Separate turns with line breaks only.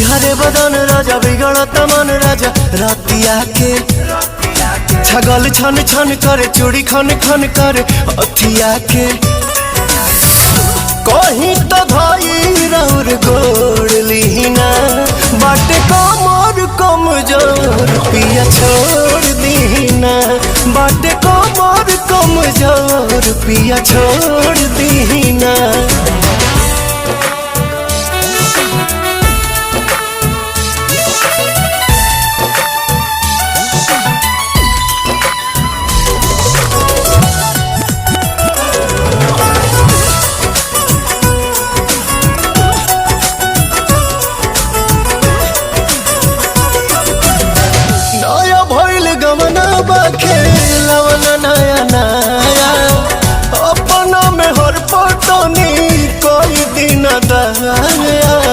हरे बदन राजा बिगड़त मन राजा रातिया के छगल छन छन करे चूड़ी खन खन करे अथिया के कहीं तो भाई राउर गोड़ लीना बाटे कमर कमजोर पिया छोड़ दीना बाटे कमर कमजोर पिया छोड़